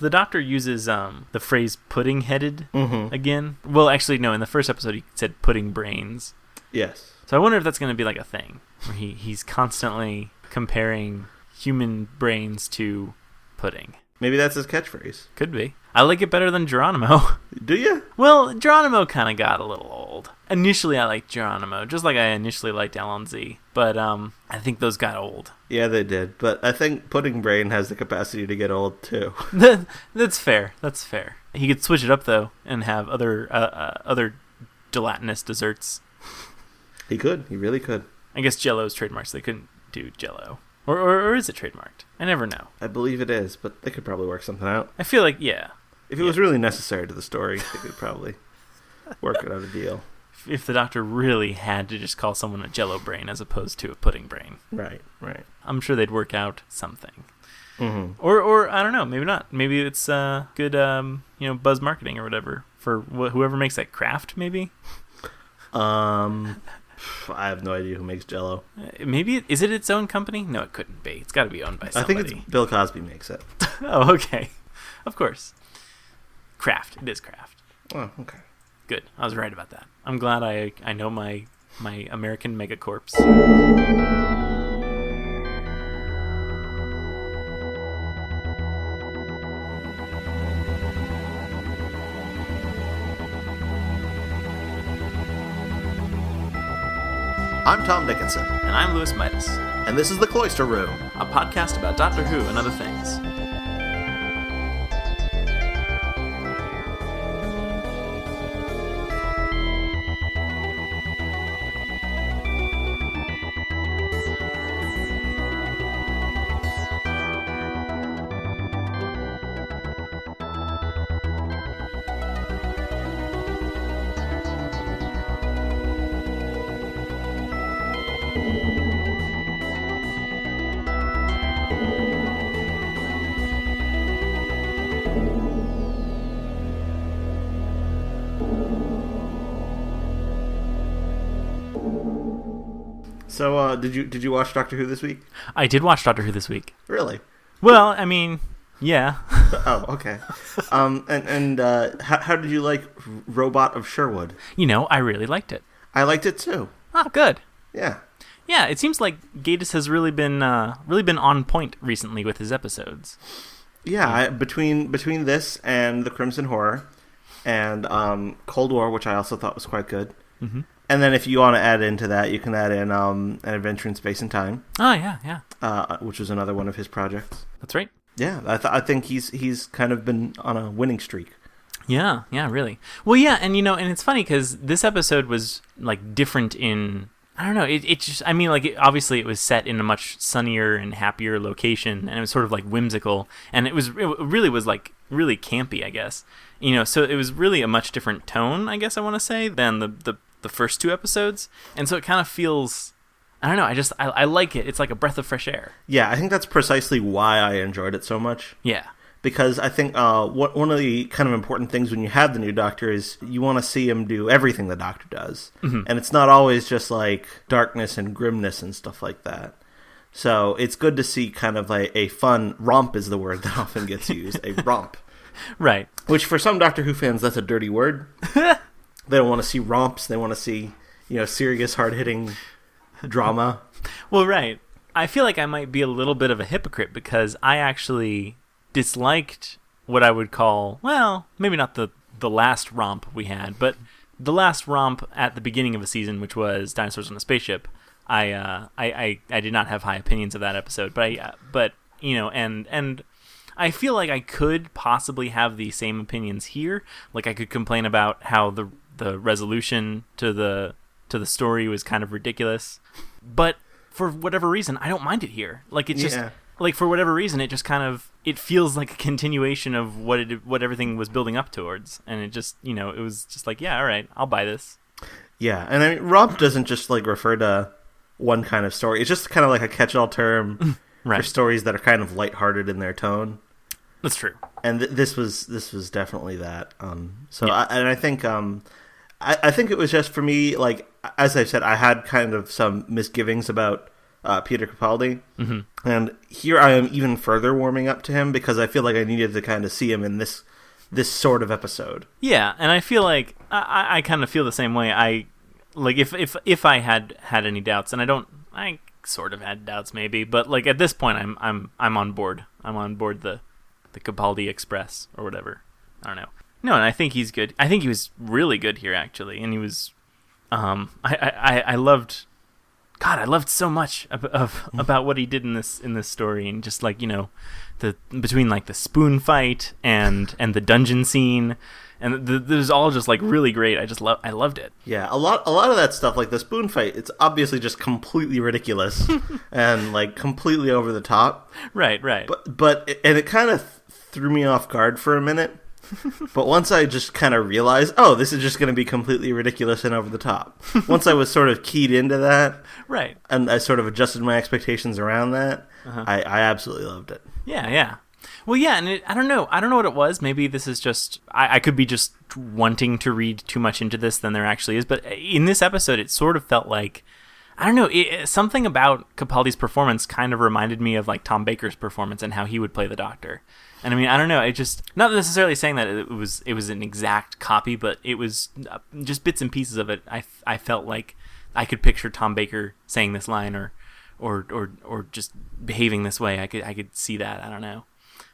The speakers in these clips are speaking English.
So the Doctor uses the phrase pudding-headed again. Well, actually, no. In the first episode, he said pudding brains. Yes. So I wonder if that's going to be like a thing, where he's constantly comparing human brains to pudding. Maybe that's his catchphrase. Could be. I like it better than Geronimo. Do you? Well, Geronimo kind of got a little old. Initially, I liked Geronimo, just like I initially liked Allons-y. But I think those got old. Yeah, they did. But I think Pudding Brain has the capacity to get old, too. That's fair. That's fair. He could switch it up, though, and have other gelatinous desserts. He could. He really could. I guess Jell-O's trademarked, so they couldn't do Jell-O. Or is it trademarked? I never know. I believe it is, but they could probably work something out. I feel like, yeah. If it was really necessary to the story, they could probably work it out a deal. If the Doctor really had to just call someone a Jell-O brain as opposed to a pudding brain. Right. I'm sure they'd work out something. Mm-hmm. Or I don't know, maybe not. Maybe it's good, buzz marketing or whatever for whoever makes that Kraft, maybe? I have no idea who makes Jell-O. Maybe, is it its own company? No, it couldn't be. It's got to be owned by somebody. I think it's Bill Cosby makes it. Oh, okay. Of course. Kraft. It is Kraft. Oh, okay. Good. I was right about that. I'm glad I know my American megacorps. I'm Tom Dickinson. And I'm Louis Midas. And this is The Cloister Room, a podcast about Doctor Who and other things. So, did you watch Doctor Who this week? I did watch Doctor Who this week. Really? Well, I mean, yeah. Oh, okay. How did you like Robot of Sherwood? I really liked it. I liked it too. Oh, good. Yeah. Yeah, it seems like Gatiss has really been on point recently with his episodes. Yeah, between this and the Crimson Horror, and Cold War, which I also thought was quite good. Mm-hmm. And then if you want to add into that, you can add in An Adventure in Space and Time. Oh, yeah. Which was another one of his projects. That's right. Yeah, I think he's kind of been on a winning streak. Yeah, really. Well, yeah, and and it's funny because this episode was like different in, I don't know, it just, I mean, like, obviously it was set in a much sunnier and happier location, and it was sort of like whimsical, and it really was like really campy, I guess. So it was really a much different tone, I guess I want to say, than the first two episodes, and so it kind of feels, I don't know, I like it. It's like a breath of fresh air. Yeah, I think that's precisely why I enjoyed it so much. Yeah. Because I think one of the kind of important things when you have the new Doctor is you want to see him do everything the Doctor does. Mm-hmm. And it's not always just like darkness and grimness and stuff like that. So it's good to see kind of like a fun romp is the word that often gets used, a romp. Right. Which for some Doctor Who fans, that's a dirty word. They don't want to see romps. They want to see, serious, hard-hitting drama. Well, right. I feel like I might be a little bit of a hypocrite because I actually disliked what I would call, well, maybe not the last romp we had, but the last romp at the beginning of a season, which was Dinosaurs on a Spaceship. I did not have high opinions of that episode, but and I feel like I could possibly have the same opinions here. Like I could complain about how the resolution to the story was kind of ridiculous, but for whatever reason, I don't mind it here. Like it's just like for whatever reason, it just kind of it feels like a continuation of what everything was building up towards, and it just it was just like, yeah, all right, I'll buy this. Yeah, and I mean, romp doesn't just like refer to one kind of story. It's just kind of like a catch-all term right. for stories that are kind of lighthearted in their tone. That's true. And this was definitely that. Yeah. I think it was just for me, like, as I said, I had kind of some misgivings about Peter Capaldi. Mm-hmm. And here I am even further warming up to him because I feel like I needed to kind of see him in this sort of episode. Yeah, and I feel like I kind of feel the same way. I like if I had any doubts, and I sort of had doubts maybe, but like at this point I'm on board. I'm on board the Capaldi Express or whatever. I don't know. No, and I think he's good. I think he was really good here actually, and he was. I loved. God, I loved so much about what he did in this story, and just like the between like the spoon fight and the dungeon scene, and there's all just like really great. I loved it. Yeah, a lot of that stuff, like the spoon fight, it's obviously just completely ridiculous and like completely over the top. Right. But it kind of threw me off guard for a minute. But once I just kind of realized, oh, this is just going to be completely ridiculous and over the top. Once I was sort of keyed into that, right, and I sort of adjusted my expectations around that, I absolutely loved it. Yeah. Well, yeah, and I don't know what it was. Maybe this is just I could be just wanting to read too much into this than there actually is. But in this episode, it sort of felt like I don't know. Something about Capaldi's performance kind of reminded me of like Tom Baker's performance and how he would play the Doctor. And I mean, I don't know. It just not necessarily saying that it was an exact copy, but it was just bits and pieces of it. I felt like I could picture Tom Baker saying this line or just behaving this way. I could see that. I don't know.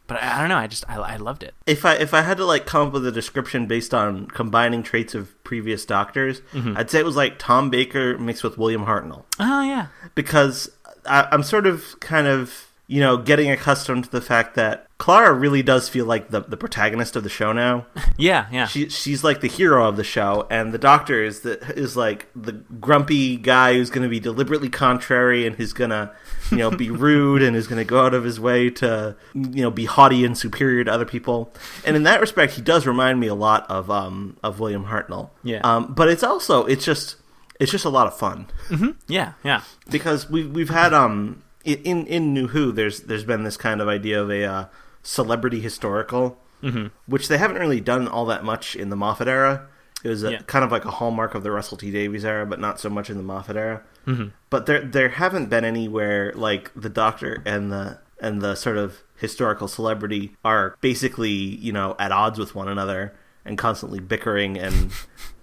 But I don't know. I loved it. If I had to like come up with a description based on combining traits of previous Doctors, I'd say it was like Tom Baker mixed with William Hartnell. Oh yeah. Because I'm sort of kind of getting accustomed to the fact that Clara really does feel like the protagonist of the show now. Yeah. She's like the hero of the show, and the Doctor is like the grumpy guy who's going to be deliberately contrary and who's going to be rude and is going to go out of his way to be haughty and superior to other people. And in that respect, he does remind me a lot of William Hartnell. Yeah. But it's just a lot of fun. Mm-hmm. Yeah. Because we've had in New Who, there's been this kind of idea of a celebrity historical, which they haven't really done all that much in the Moffat era. It was kind of like a hallmark of the Russell T Davies era, but not so much in the Moffat era. Mm-hmm. But there haven't been anywhere like the Doctor and the sort of historical celebrity are basically at odds with one another and constantly bickering and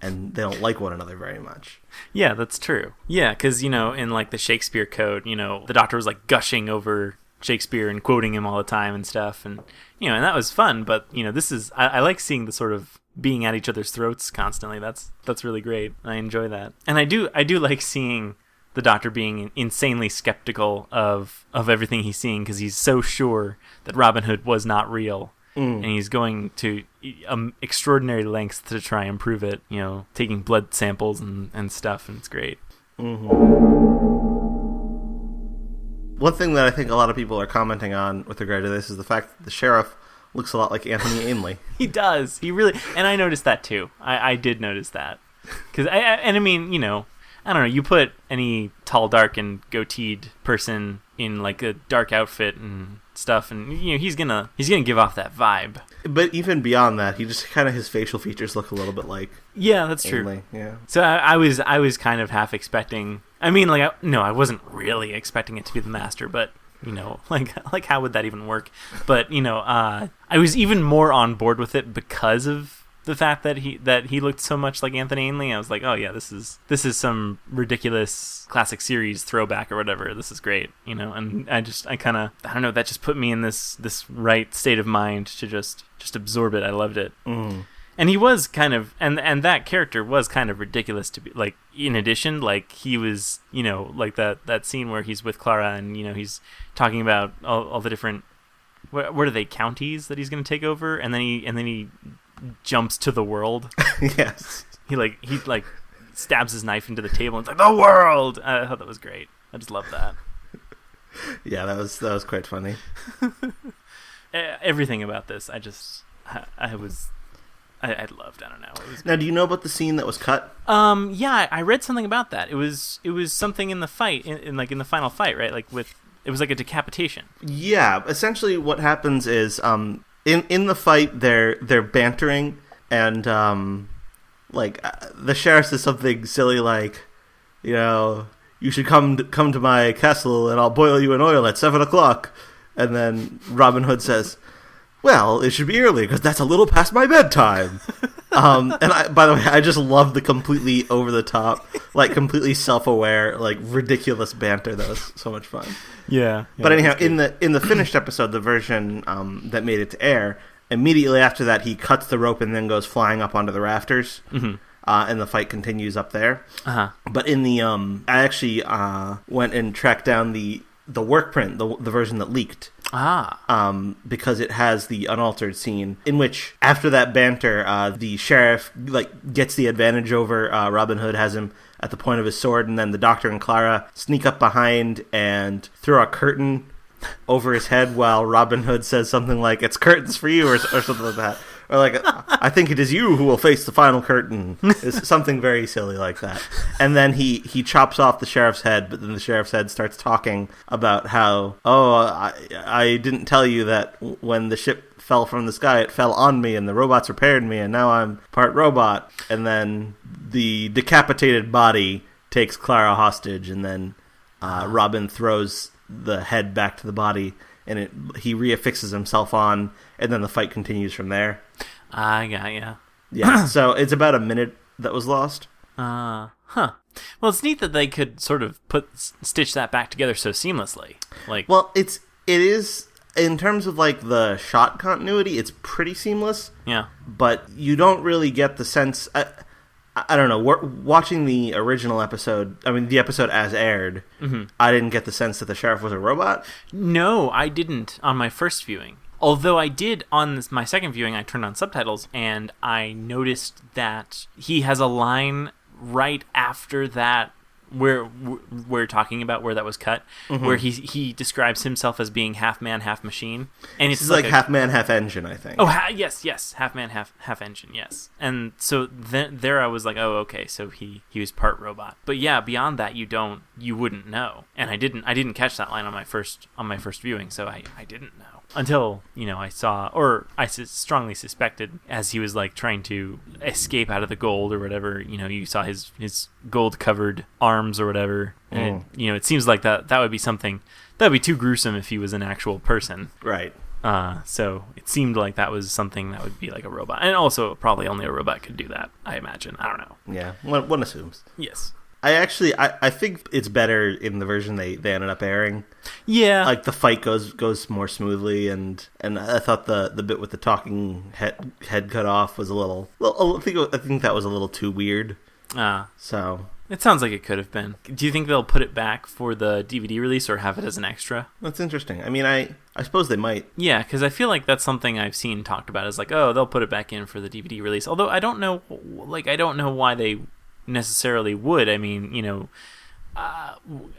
they don't like one another very much. Yeah, that's true. Yeah, because in like the Shakespeare Code, the Doctor was like gushing over Shakespeare and quoting him all the time and stuff, and and that was fun. But this is I like seeing the sort of being at each other's throats constantly. That's really great. I enjoy that, and I do like seeing the Doctor being insanely skeptical of everything he's seeing because he's so sure that Robin Hood was not real. And he's going to extraordinary lengths to try and prove it, taking blood samples and stuff, and it's great. Mm-hmm. One thing that I think a lot of people are commenting on with regard to this is the fact that the sheriff looks a lot like Anthony Ainley. He does. He really... And I noticed that, too. I did notice that. Because, I mean, I don't know, you put any tall, dark, and goateed person in, like, a dark outfit and stuff, and he's gonna give off that vibe. But even beyond that, he just kind of his facial features look a little bit like. Yeah, that's true. Yeah. So I was kind of half expecting. I mean, like, I wasn't really expecting it to be the Master, but like how would that even work? But I was even more on board with it because of the fact that he looked so much like Anthony Ainley. I was like, oh yeah, this is some ridiculous classic series throwback or whatever. This is great, and I don't know, that just put me in this right state of mind to just absorb it. I loved it. And he was kind of and that character was kind of ridiculous to be like. In addition, like he was like that scene where he's with Clara and he's talking about all the different what are they, counties that he's going to take over, and then he jumps to the world. Yes. He stabs his knife into the table and it's like, the world! I thought that was great. I just love that. Yeah, that was quite funny. Everything about this, I loved. I don't know. It was now, do you know about the scene that was cut? Yeah, I read something about that. It was something in the fight, in the final fight, right? Like it was like a decapitation. Yeah, essentially what happens is, in the fight, they're bantering, and the sheriff says something silly like, you should come to my castle and I'll boil you in oil at 7 o'clock. And then Robin Hood says, well, it should be early because that's a little past my bedtime. By the way, I just love the completely over the top, like completely self-aware, like ridiculous banter. That was so much fun. Yeah. But anyhow, in the finished episode, the version that made it to air, immediately after that, he cuts the rope and then goes flying up onto the rafters. Mm-hmm. And the fight continues up there. Uh-huh. But in the I actually went and tracked down the work print, the version that leaked. Because it has the unaltered scene in which, after that banter, the sheriff gets the advantage over Robin Hood, has him at the point of his sword, and then the Doctor and Clara sneak up behind and throw a curtain over his head while Robin Hood says something like, "It's curtains for you," or something like that. Or like, "I think it is you who will face the final curtain." It's something very silly like that. And then he chops off the sheriff's head, but then the sheriff's head starts talking about how, I didn't tell you that when the ship fell from the sky, it fell on me, and the robots repaired me, and now I'm part robot. And then the decapitated body takes Clara hostage, and then Robin throws the head back to the body, and he reaffixes himself on, and then the fight continues from there. I got ya. Yeah, so it's about a minute that was lost. Well, it's neat that they could sort of stitch that back together so seamlessly. Well, it is, in terms of like the shot continuity, it's pretty seamless. Yeah. But you don't really get the sense. I don't know. Watching the original episode, the episode as aired, mm-hmm. I didn't get the sense that the sheriff was a robot. No, I didn't on my first viewing. Although I did on my second viewing, I turned on subtitles, and I noticed that he has a line right after that where we're talking about where that was cut, mm-hmm. where he describes himself as being half man, half machine, and it's like half man, half engine, I think. Oh, yes, half man, half engine, yes. And so there I was like, oh, okay, so he was part robot. But yeah, beyond that, you wouldn't know, and I didn't catch that line on my first viewing, so I didn't know until I saw, or I strongly suspected, as he was like trying to escape out of the gold or whatever. You saw his gold covered arms or whatever, and it seems like that would be something that would be too gruesome if he was an actual person, right? So it seemed like that was something that would be like a robot, and also probably only a robot could do that, I imagine. I don't know. Yeah, one assumes. Yes. I think it's better in the version they ended up airing. Yeah, like the fight goes more smoothly, and I thought the bit with the talking head cut off was a little. I think that was a little too weird. So it sounds like it could have been. Do you think they'll put it back for the DVD release or have it as an extra? That's interesting. I suppose they might. Yeah, because I feel like that's something I've seen talked about as like, oh, they'll put it back in for the DVD release. Although I don't know why they necessarily would.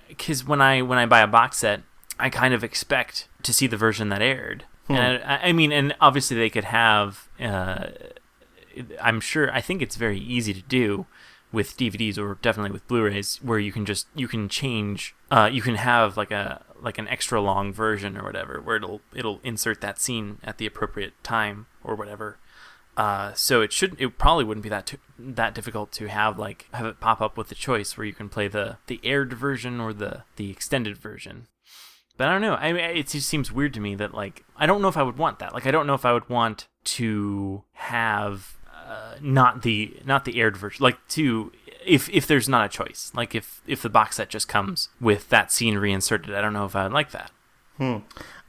Because when I buy a box set, I kind of expect to see the version that aired. And and obviously they could have. I think it's very easy to do with DVDs, or definitely with Blu-rays, where you can change. You can have like an extra long version or whatever, where it'll insert that scene at the appropriate time or whatever. So it probably wouldn't be that difficult to have it pop up with the choice where you can play the aired version or the extended version. But I don't know. It just seems weird to me that I don't know if I would want that. I don't know if I would want to have not the aired version. If there's not a choice. If the box set just comes with that scene reinserted, I don't know if I would like that.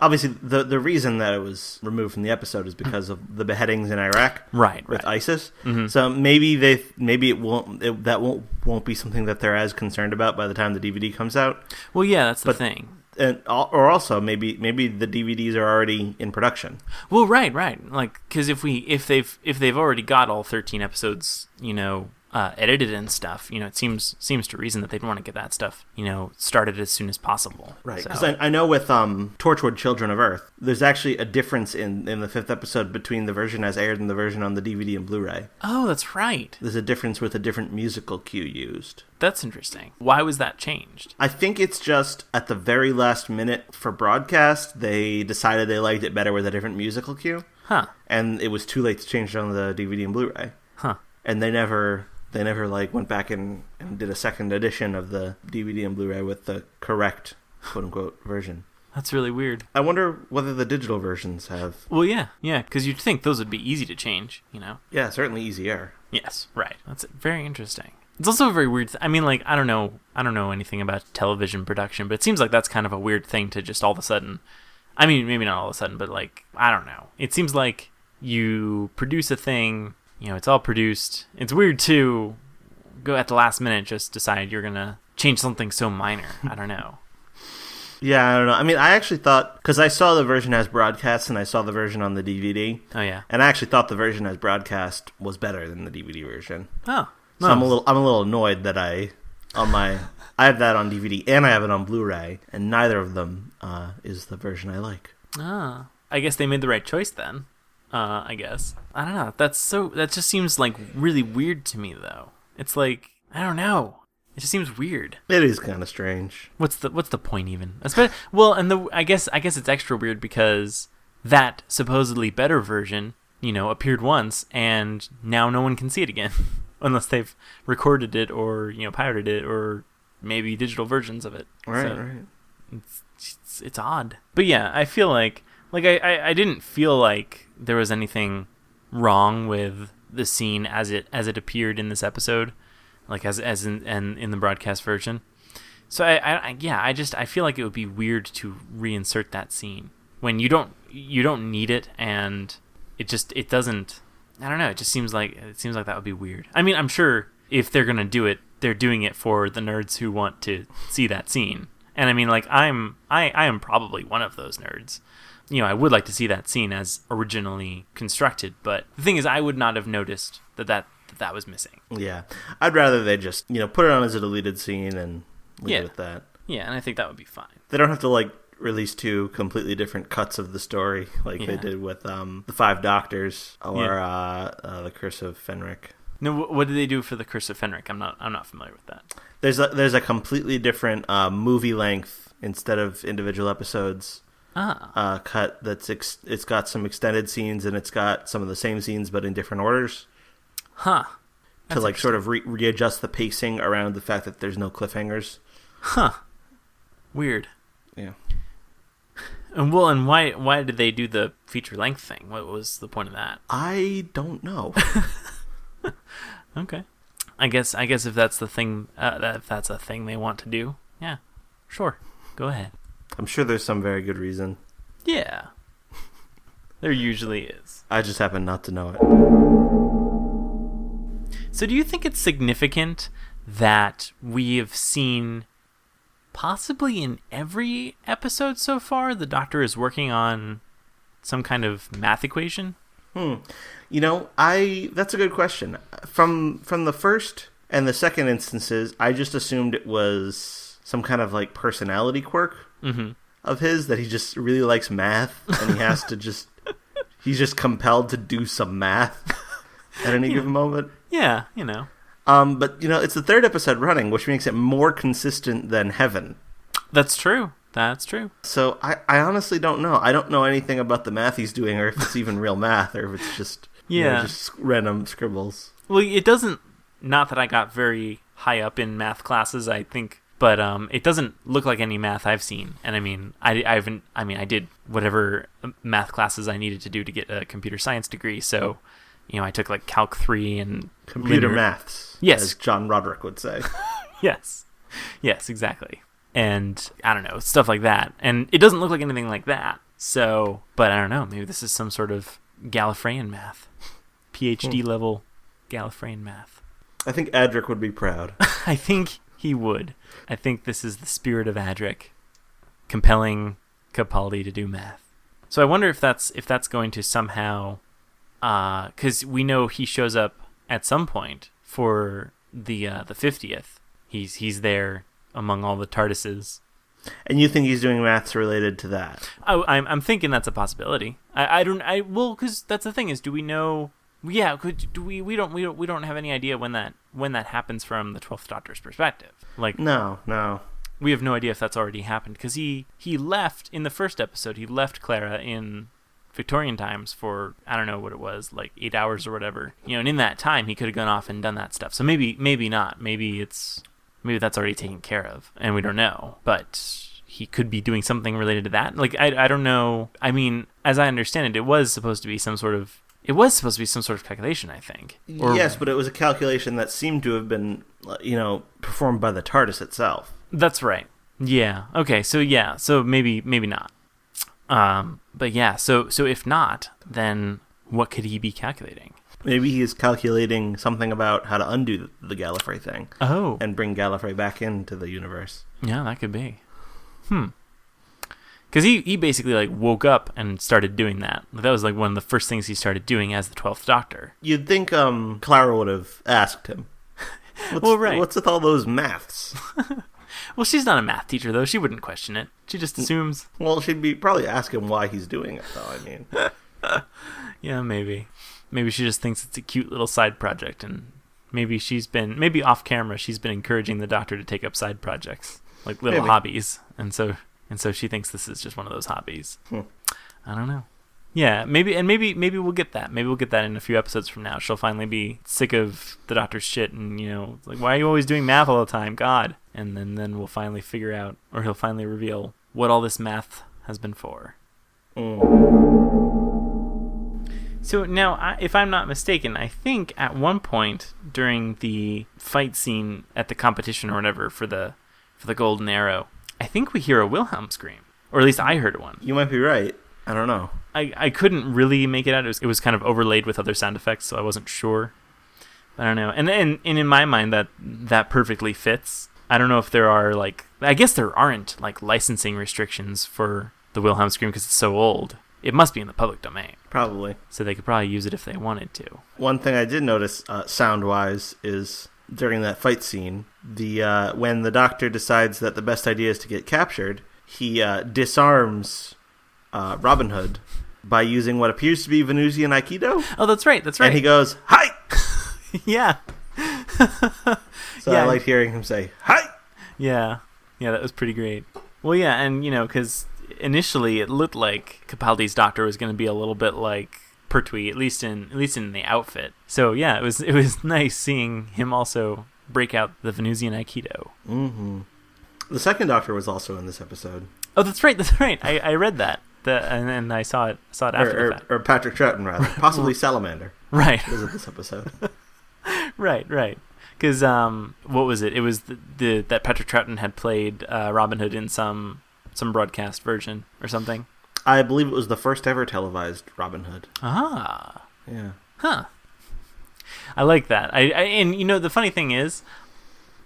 Obviously, the reason that it was removed from the episode is because of the beheadings in Iraq, with ISIS. Mm-hmm. So maybe it won't be something that they're as concerned about by the time the DVD comes out. Well, yeah, that's the thing. Or also maybe the DVDs are already in production. Well, right. Because if they've already got all 13 episodes, edited and stuff, it seems to reason that they'd want to get that stuff, started as soon as possible. Right, because I know with Torchwood Children of Earth, there's actually a difference in the 5th episode between the version as aired and the version on the DVD and Blu-ray. Oh, that's right. There's a difference with a different musical cue used. That's interesting. Why was that changed? I think it's just at the very last minute for broadcast, they decided they liked it better with a different musical cue. Huh. And it was too late to change it on the DVD and Blu-ray. Huh. And they never they never like went back and did a second edition of the DVD and Blu-ray with the correct quote-unquote version. That's really weird. I wonder whether the digital versions have... Well, yeah, because you'd think those would be easy to change, you know? Yeah, certainly easier. Yes, right. That's very interesting. It's also a very weird... I mean, like, I don't know anything about television production, but it seems like that's kind of a weird thing to just all of a sudden... I mean, maybe not all of a sudden, but, like, I don't know. It seems like you produce a thing, you know, it's all produced. It's weird to go at the last minute just decide you're going to change something so minor. I don't know. Yeah, I don't know. I mean, I actually thought, because I saw the version as broadcast and I saw the version on the DVD. Oh yeah. And I actually thought the version as broadcast was better than the DVD version. Oh. So I'm a little annoyed that I have that on DVD and I have it on Blu-ray, and neither of them is the version I like. Ah. I guess they made the right choice then. I guess. I don't know. That just seems like really weird to me though. It's like, I don't know. It just seems weird. It is kind of strange. What's the point even? Well, and I guess it's extra weird because that supposedly better version, you know, appeared once and now no one can see it again unless they've recorded it or, you know, pirated it or maybe digital versions of it. Right. It's odd. But yeah, I feel like I didn't feel like there was anything wrong with the scene as it appeared in this episode. Like as in the broadcast version. So I feel like it would be weird to reinsert that scene when you don't need it, and it doesn't. I don't know. It seems like that would be weird. I mean, I'm sure if they're gonna do it, they're doing it for the nerds who want to see that scene. And I mean, like I am probably one of those nerds. You know, I would like to see that scene as originally constructed, but the thing is, I would not have noticed that was missing. Yeah. I'd rather they just, you know, put it on as a deleted scene and leave it at that. Yeah, and I think that would be fine. They don't have to, like, release two completely different cuts of the story like they did with the Five Doctors or the Curse of Fenric. No, what did they do for the Curse of Fenric? I'm not familiar with that. There's a completely different movie length instead of individual episodes. Cut it's got some extended scenes and it's got some of the same scenes but in different orders. Huh. To like sort of readjust the pacing around the fact that there's no cliffhangers. Huh. Weird. Yeah. And why did they do the feature length thing? What was the point of that? I don't know. Okay. I guess if that's the thing, if that's a thing they want to do, yeah, sure, go ahead. I'm sure there's some very good reason. Yeah. There usually is. I just happen not to know it. So do you think it's significant that we have seen, possibly in every episode so far, the Doctor is working on some kind of math equation? You know, that's a good question. From the first and the second instances, I just assumed it was some kind of like personality quirk of his, that he just really likes math and he has to he's just compelled to do some math at any given moment. Yeah, you know. But, you know, it's the third episode running, which makes it more consistent than Heaven. That's true. So I honestly don't know. I don't know anything about the math he's doing, or if it's even real math, or if it's just, you know, just random scribbles. Well, it doesn't, not that I got very high up in math classes, I think, but it doesn't look like any math I've seen. And I mean, I did whatever math classes I needed to do to get a computer science degree, so... You know, I took like Calc 3 and... Computer maths, yes, as John Roderick would say. Yes, exactly. And, I don't know, stuff like that. And it doesn't look like anything like that. So, but I don't know, maybe this is some sort of Gallifreyan math. PhD level Gallifreyan math. I think Adric would be proud. I think he would. I think this is the spirit of Adric, compelling Capaldi to do math. So I wonder if that's going to somehow... because we know he shows up at some point for the 50th. He's there among all the TARDISes. And you think he's doing maths related to that? I'm thinking that's a possibility. Because that's the thing is, do we know? Yeah, we don't have any idea when that happens from the 12th Doctor's perspective. Like no. We have no idea if that's already happened because he left in the first episode. He left Clara in Victorian times for, I don't know what it was, like 8 hours or whatever. And in that time, he could have gone off and done that stuff. So maybe not. Maybe that's already taken care of, and we don't know. But he could be doing something related to that. Like, I don't know. I mean, as I understand it, it was supposed to be some sort of calculation, I think. Yes, but it was a calculation that seemed to have been, performed by the TARDIS itself. That's right. Yeah. Okay. So maybe not. But yeah. So if not, then what could he be calculating? Maybe he is calculating something about how to undo the Gallifrey thing. Oh. And bring Gallifrey back into the universe. Yeah, that could be. Because he basically like woke up and started doing that. That was like one of the first things he started doing as the 12th Doctor. You'd think Clara would have asked him. What's with all those maths? Well, she's not a math teacher, though. She wouldn't question it. She just assumes. Well, she'd be probably asking why he's doing it, though, I mean. Yeah, maybe. Maybe she just thinks it's a cute little side project, and maybe off camera, she's been encouraging the Doctor to take up side projects, like little hobbies, and so she thinks this is just one of those hobbies. I don't know. Yeah, maybe we'll get that. Maybe we'll get that in a few episodes from now. She'll finally be sick of the Doctor's shit, and it's like, why are you always doing math all the time, God? And then we'll finally figure out, or he'll finally reveal what all this math has been for. So now, if I'm not mistaken, I think at one point during the fight scene at the competition or whatever for the Golden Arrow, I think we hear a Wilhelm scream, or at least I heard one. You might be right. I don't know. I couldn't really make it out. It was kind of overlaid with other sound effects, so I wasn't sure. I don't know. And in my mind, that perfectly fits. I don't know if there are, like, I guess there aren't, like, licensing restrictions for the Wilhelm scream because it's so old. It must be in the public domain. Probably. So they could probably use it if they wanted to. One thing I did notice, sound-wise, is during that fight scene, when the Doctor decides that the best idea is to get captured, he disarms Robin Hood by using what appears to be Venusian Aikido. Oh, that's right. And he goes, "Hi!" Yeah. So yeah. I liked hearing him say, "Hi!" Yeah, that was pretty great. Well, yeah, and because initially it looked like Capaldi's Doctor was going to be a little bit like Pertwee, at least in the outfit. So yeah, it was nice seeing him also break out the Venusian Aikido. Mm-hmm. The second Doctor was also in this episode. Oh, that's right. I read that. And I saw it after the fact. Or Patrick Troughton, rather. Possibly Salamander. Right. Was in this episode. Right. Because, what was it? It was that Patrick Troughton had played Robin Hood in some broadcast version or something. I believe it was the first ever televised Robin Hood. Ah. Yeah. Huh. I like that. And the funny thing is,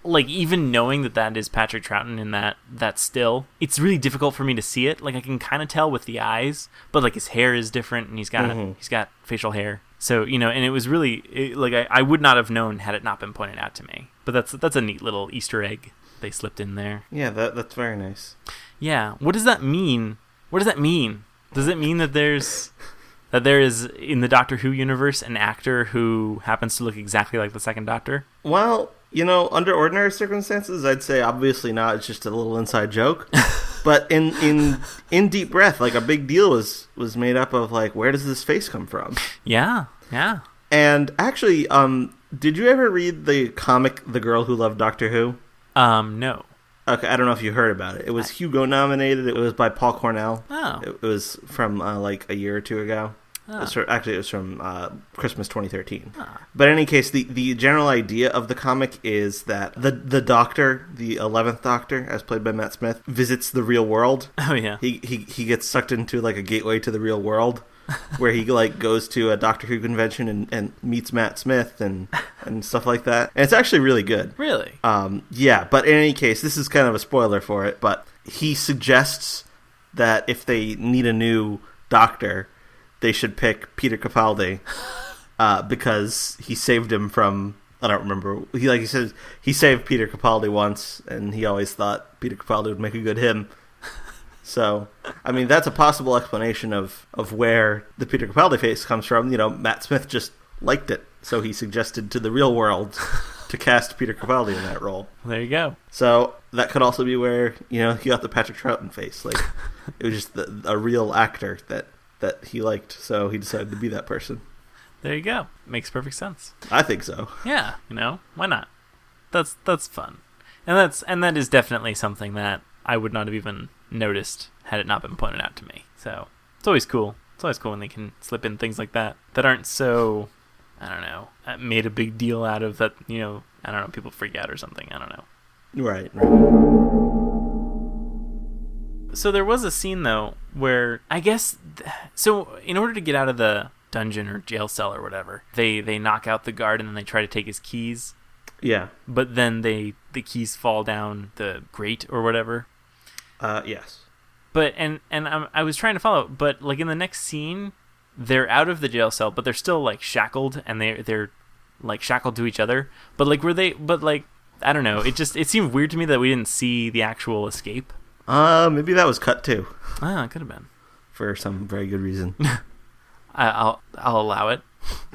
like, even knowing that is Patrick Troughton in that still, it's really difficult for me to see it. Like, I can kind of tell with the eyes, but like his hair is different, and he's got facial hair. So and it was really I would not have known had it not been pointed out to me. But that's a neat little Easter egg they slipped in there. Yeah, that's very nice. Yeah. What does that mean? Does it mean that there is in the Doctor Who universe an actor who happens to look exactly like the second Doctor? Well, under ordinary circumstances, I'd say obviously not. It's just a little inside joke. But in Deep Breath, like, a big deal was made up of, like, where does this face come from? Yeah. And actually, did you ever read the comic The Girl Who Loved Doctor Who? No. Okay, I don't know if you heard about it. It was Hugo nominated. It was by Paul Cornell. Oh. It was from like a year or two ago. Oh. It was from Christmas 2013. Oh. But in any case, the general idea of the comic is that the Doctor, the 11th Doctor, as played by Matt Smith, visits the real world. Oh, yeah. He gets sucked into, like, a gateway to the real world, where he, like, goes to a Doctor Who convention and meets Matt Smith and stuff like that. And it's actually really good. Really? Yeah, but in any case, this is kind of a spoiler for it, but he suggests that if they need a new Doctor, they should pick Peter Capaldi because he saved him from, I don't remember, he says he saved Peter Capaldi once, and he always thought Peter Capaldi would make a good him. So, I mean, that's a possible explanation of where the Peter Capaldi face comes from. Matt Smith just liked it, so he suggested to the real world to cast Peter Capaldi in that role. Well, there you go. So that could also be where he got the Patrick Troughton face. Like, it was just a real actor that that he liked, so he decided to be that person. There you go. Makes perfect sense. I think so. Yeah, why not? That's fun. And that is definitely something that I would not have even noticed had it not been pointed out to me. So it's always cool. It's always cool when they can slip in things like that aren't so, I don't know, made a big deal out of that, I don't know, people freak out or something. I don't know. Right. So there was a scene, though, where I guess... So in order to get out of the dungeon or jail cell or whatever, they knock out the guard and then they try to take his keys. Yeah. But then the keys fall down the grate or whatever. Yes. But and I was trying to follow, but like in the next scene, they're out of the jail cell, but they're still like shackled, and they're like shackled to each other. But like I don't know. It seemed weird to me that we didn't see the actual escape. Maybe that was cut too. It could have been for some very good reason. I'll allow it.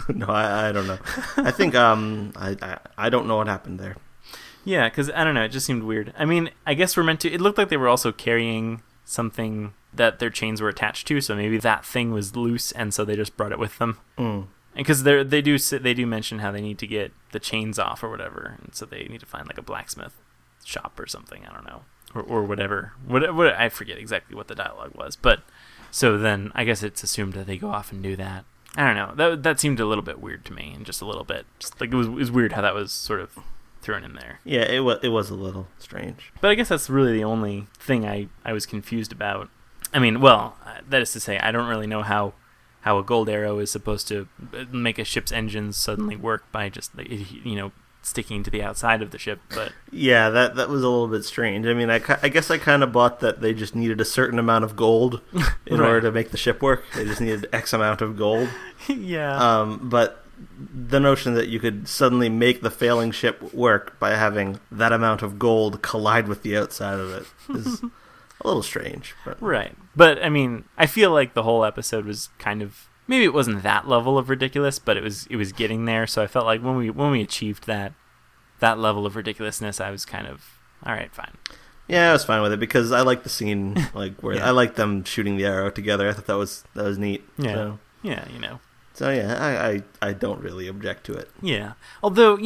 No, I don't know. I think I don't know what happened there. Yeah, because I don't know. It just seemed weird. I mean, I guess we're meant to. It looked like they were also carrying something that their chains were attached to, so maybe that thing was loose, and so they just brought it with them. And because they do mention how they need to get the chains off or whatever, and so they need to find like a blacksmith shop or something. I don't know, or whatever. What I forget exactly what the dialogue was, but so then I guess it's assumed that they go off and do that. I don't know. That seemed a little bit weird to me, and just a little bit, just like it was weird how that was sort of thrown in there. Yeah, it was a little strange. But I guess that's really the only thing I was confused about. I mean, well, that is to say, I don't really know how a gold arrow is supposed to make a ship's engines suddenly work by just sticking to the outside of the ship. But yeah, that was a little bit strange. I mean, I guess I kind of bought that they just needed a certain amount of gold in order to make the ship work. They just needed X amount of gold. Yeah. But the notion that you could suddenly make the failing ship work by having that amount of gold collide with the outside of it is a little strange. But. Right. But, I mean, I feel like the whole episode was kind of... Maybe it wasn't that level of ridiculous, but it was getting there. So I felt like when we achieved that level of ridiculousness, I was kind of, all right, fine. Yeah, I was fine with it because I liked the scene, like where I liked them shooting the arrow together. I thought that was neat. Yeah. So. Yeah, So yeah, I don't really object to it. Yeah. Although,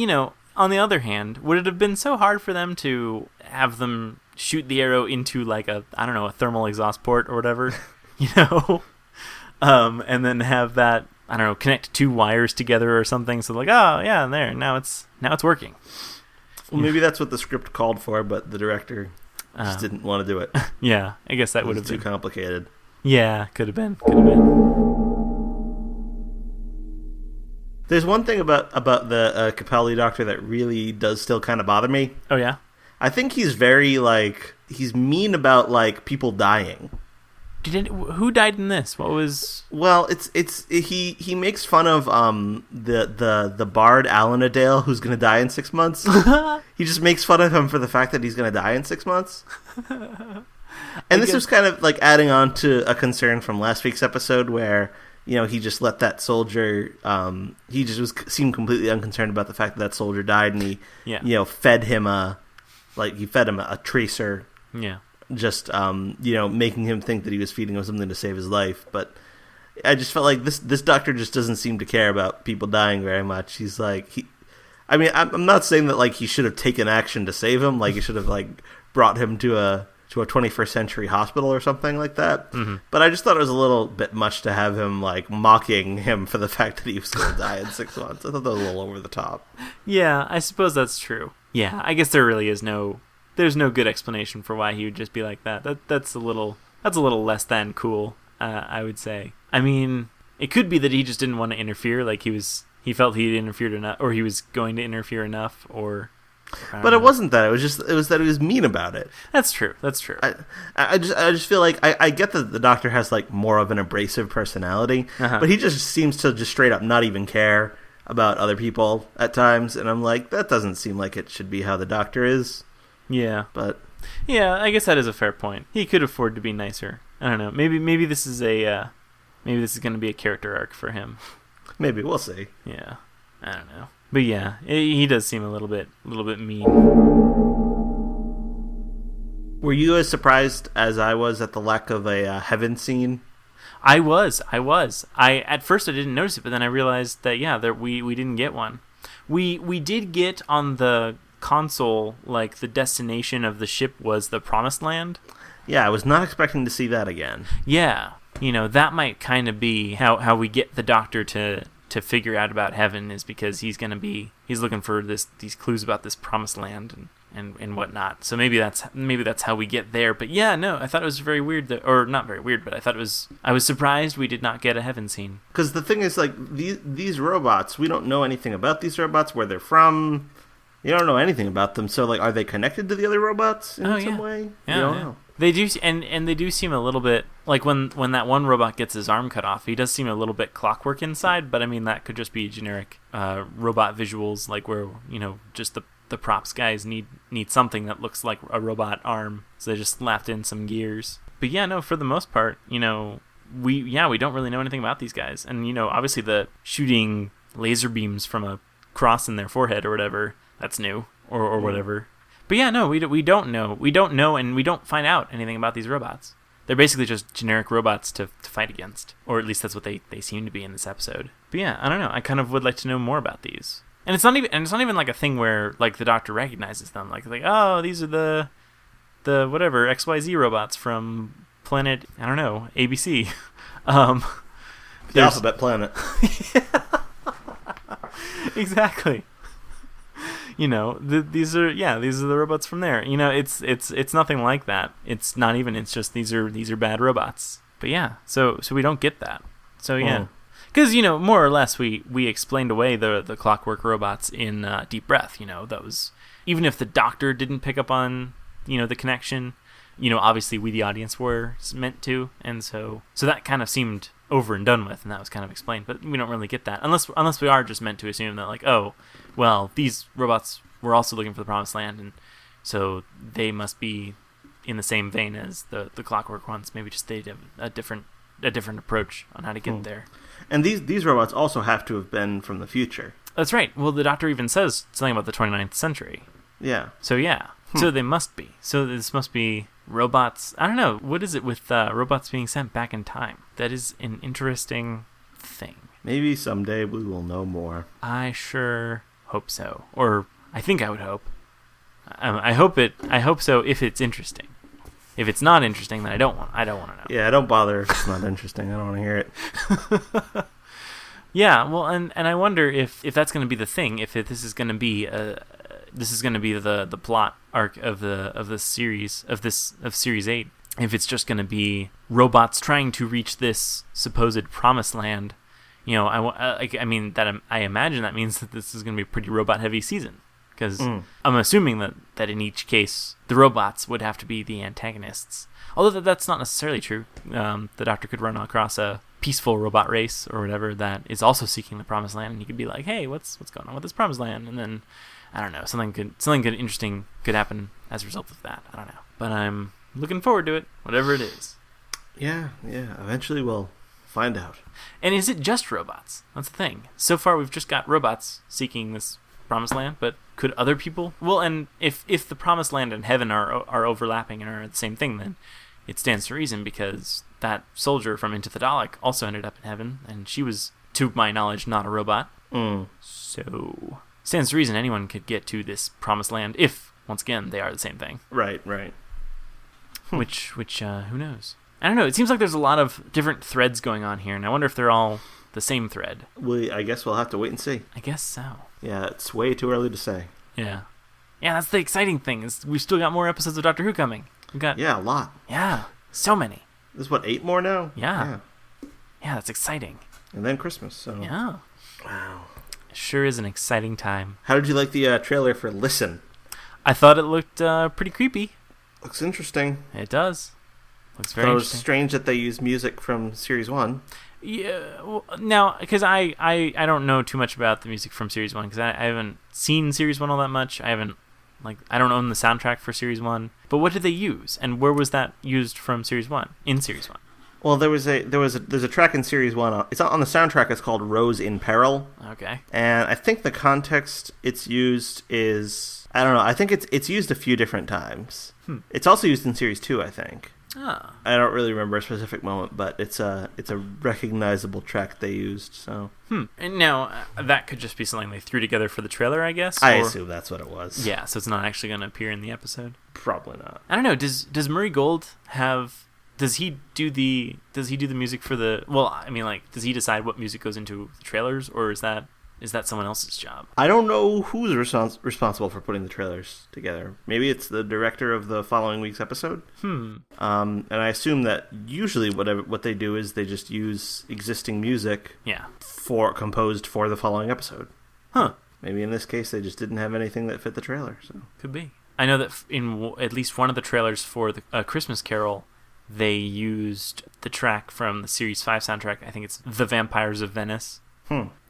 on the other hand, would it have been so hard for them to have them shoot the arrow into like a thermal exhaust port or whatever, and then have that, connect two wires together or something. So like, oh yeah, and there, now it's working. Well, maybe that's what the script called for, but the director just didn't want to do it. Yeah, I guess that would have been too complicated. Yeah, could have been. There's one thing about the Capaldi Doctor that really does still kind of bother me. Oh yeah? I think he's very he's mean about people dying. Who died in this? What was? Well, he makes fun of the bard Alanadale, who's going to die in 6 months. He just makes fun of him for the fact that he's going to die in 6 months. And this was kind of adding on to a concern from last week's episode where he just let that soldier. He just seemed completely unconcerned about the fact that soldier died, and he fed him a tracer. Yeah. Just making him think that he was feeding him something to save his life. But I just felt like this doctor just doesn't seem to care about people dying very much. He's I'm not saying that he should have taken action to save him, he should have brought him to a 21st century hospital or something like that. Mm-hmm. But I just thought it was a little bit much to have him mocking him for the fact that he was going to die in 6 months. I thought that was a little over the top. Yeah, I suppose that's true. Yeah, I guess there really is there's no good explanation for why he would just be like that. That's a little less than cool, I would say. I mean, it could be that he just didn't want to interfere, he felt he'd interfered enough, or he was going to interfere enough, or... But it wasn't that. It was that he was mean about it. That's true. I just feel like I get that the doctor has more of an abrasive personality, but he just seems to just straight up not even care about other people at times, and I'm like, that doesn't seem like it should be how the doctor is. Yeah. But yeah, I guess that is a fair point. He could afford to be nicer. I don't know. Maybe this is going to be a character arc for him. Maybe we'll see. Yeah. I don't know. But yeah, he does seem a little bit mean. Were you as surprised as I was at the lack of a heaven scene? I was. At first I didn't notice it, but then I realized that we didn't get one. We did get on the console, like, the destination of the ship was the Promised Land. Yeah, I was not expecting to see that again. Yeah, that might kind of be how we get the Doctor to figure out about heaven, is because he's looking for these clues about this Promised Land and whatnot. So maybe that's how we get there. But yeah, no, I thought it was very weird or not very weird, but I was surprised we did not get a heaven scene. Because the thing is, like, these robots, we don't know anything about these robots, where they're from. You don't know anything about them. So, like, are they connected to the other robots in some way? Yeah, you don't know. They do, and they do seem a little bit like when that one robot gets his arm cut off. He does seem a little bit clockwork inside, but I mean that could just be generic robot visuals, like where just the props guys need something that looks like a robot arm, so they just slapped in some gears. But yeah, no, for the most part, we don't really know anything about these guys, and obviously the shooting laser beams from a cross in their forehead or whatever, that's new or whatever. But yeah, no, we don't know. We don't know, and we don't find out anything about these robots. They're basically just generic robots to fight against. Or at least that's what they seem to be in this episode. But yeah, I don't know. I kind of would like to know more about these. And it's not even like a thing where, like, the Doctor recognizes them. Like, oh, these are the whatever, XYZ robots from planet, I don't know, ABC. The Alphabet Planet. Exactly. These are the robots from there. It's nothing like that. It's not even. It's just these are bad robots. But yeah, so we don't get that. So yeah, because more or less we explained away the clockwork robots in Deep Breath. That was, even if the Doctor didn't pick up on the connection. Obviously we, the audience, were meant to, and so that kind of seemed over and done with, and that was kind of explained. But we don't really get that unless we are just meant to assume that, like, oh, well, these robots were also looking for the Promised Land, and so they must be in the same vein as the clockwork ones. Maybe just they have a different approach on how to get there. And these robots also have to have been from the future. That's right. Well, the Doctor even says something about the 29th century. Yeah. So yeah. So they must be. So this must be robots. I don't know. What is it with robots being sent back in time? That is an interesting thing. Maybe someday we will know more. I sure hope so. Or I think I would hope. I hope so if it's interesting. If it's not interesting, then I don't want to know. Yeah, don't bother if it's not interesting. I don't want to hear it. Yeah, well, and I wonder if that's going to be the thing. If this is going to be the plot arc of the series of Series 8. If it's just going to be robots trying to reach this supposed Promised Land, I imagine that means that this is going to be a pretty robot heavy season, because I'm assuming that in each case the robots would have to be the antagonists. Although that's not necessarily true. The Doctor could run across a peaceful robot race or whatever that is also seeking the Promised Land, and he could be like, "Hey, what's going on with this Promised Land?" And then I don't know, something good, interesting could happen as a result of that. I don't know, but I'm looking forward to it, whatever it is. Yeah. Eventually we'll find out. And is it just robots? That's the thing. So far we've just got robots seeking this Promised Land, but could other people? Well, and if the Promised Land and Heaven are overlapping and are the same thing, then it stands to reason, because that soldier from Into the Dalek also ended up in Heaven, and she was, to my knowledge, not a robot. So stands to reason anyone could get to this Promised Land if, once again, they are the same thing. Right. Which who knows? I don't know. It seems like there's a lot of different threads going on here, and I wonder if they're all the same thread. I guess we'll have to wait and see. I guess so. Yeah, it's way too early to say. Yeah, that's the exciting thing, is we've still got more episodes of Doctor Who coming. We've got a lot. Yeah, so many. There's 8 more now? Yeah, that's exciting. And then Christmas. So yeah. Wow. It sure is an exciting time. How did you like the trailer for Listen? I thought it looked pretty creepy. Looks interesting. It does. Looks very interesting. It was interesting. strange that they used music from Series 1. Yeah, well, now, because I don't know too much about the music from Series 1, because I haven't seen Series 1 all that much. I don't own the soundtrack for Series 1. But what did they use? And where was that used from Series 1? In Series 1? Well, there's a track in Series 1. It's on the soundtrack. It's called Rose in Peril. Okay. And I think the context it's used is, I don't know, I think it's used a few different times. It's also used in Series 2, I think. Ah. I don't really remember a specific moment, but it's a recognizable track they used. So. And now that could just be something they threw together for the trailer, I guess. I assume that's what it was. Yeah, so it's not actually going to appear in the episode. Probably not. I don't know. Does Murray Gold have? Does he do the music for the? Well, I mean, like, does he decide what music goes into the trailers, or is that someone else's job? I don't know who's responsible for putting the trailers together. Maybe it's the director of the following week's episode. And I assume that usually what they do is they just use existing music. Yeah. Composed for the following episode. Huh. Maybe in this case they just didn't have anything that fit the trailer. So could be. I know that in at least one of the trailers for the Christmas Carol, they used the track from the Series 5 soundtrack. I think it's The Vampires of Venice.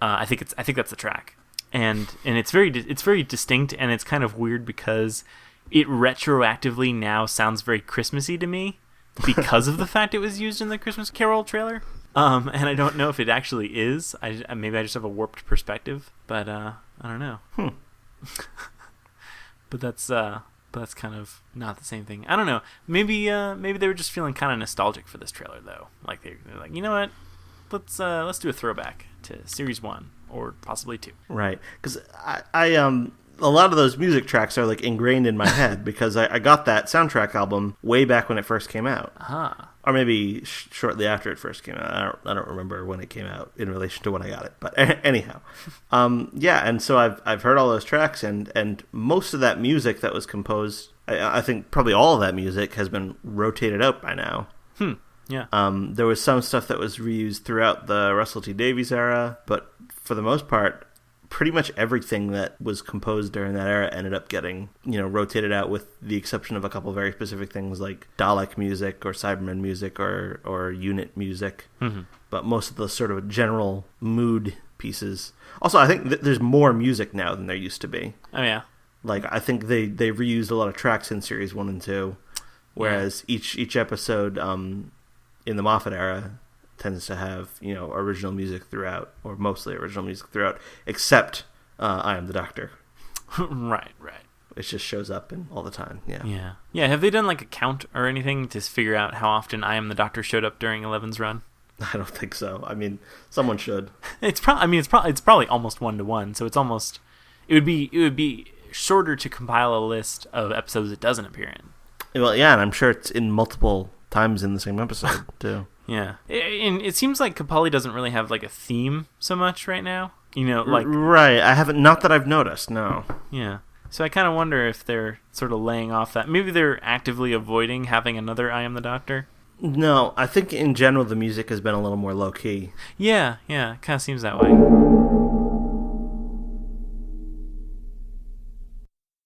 I think that's the track, and it's very distinct, and it's kind of weird because it retroactively now sounds very Christmassy to me because of the fact it was used in the Christmas Carol trailer. And I don't know if it actually is. Maybe I just have a warped perspective, but I don't know. But that's kind of not the same thing. I don't know. Maybe they were just feeling kind of nostalgic for this trailer though. Like they're like, you know what? Let's do a throwback to Series 1 or possibly 2. Right, because I a lot of those music tracks are like ingrained in my head because I got that soundtrack album way back when it first came out. Or maybe shortly after it first came out. I don't remember when it came out in relation to when I got it. But anyhow, yeah. And so I've heard all those tracks, and most of that music that was composed, I think probably all of that music has been rotated out by now. Yeah. There was some stuff that was reused throughout the Russell T Davies era, but for the most part, pretty much everything that was composed during that era ended up getting, rotated out, with the exception of a couple of very specific things like Dalek music or Cybermen music or unit music. But most of the sort of general mood pieces. Also, I think there's more music now than there used to be. Oh, yeah. Like, I think they reused a lot of tracks in Series 1 and 2, whereas each episode in the Moffat era tends to have, original music throughout, or mostly original music throughout, except I Am the Doctor. Right. It just shows up all the time, Yeah. Have they done like a count or anything to figure out how often I Am the Doctor showed up during Eleven's run? I don't think so. I mean, someone should. It's probably almost 1-to-1, so it would be shorter to compile a list of episodes it doesn't appear in. Well, yeah, and I'm sure it's in multiple times in the same episode too. Yeah, and it seems like Capaldi doesn't really have like a theme so much right now. Right. I haven't. Not that I've noticed. No. Yeah. So I kind of wonder if they're sort of laying off that. Maybe they're actively avoiding having another I Am the Doctor. No, I think in general the music has been a little more low key. Yeah. It kind of seems that way.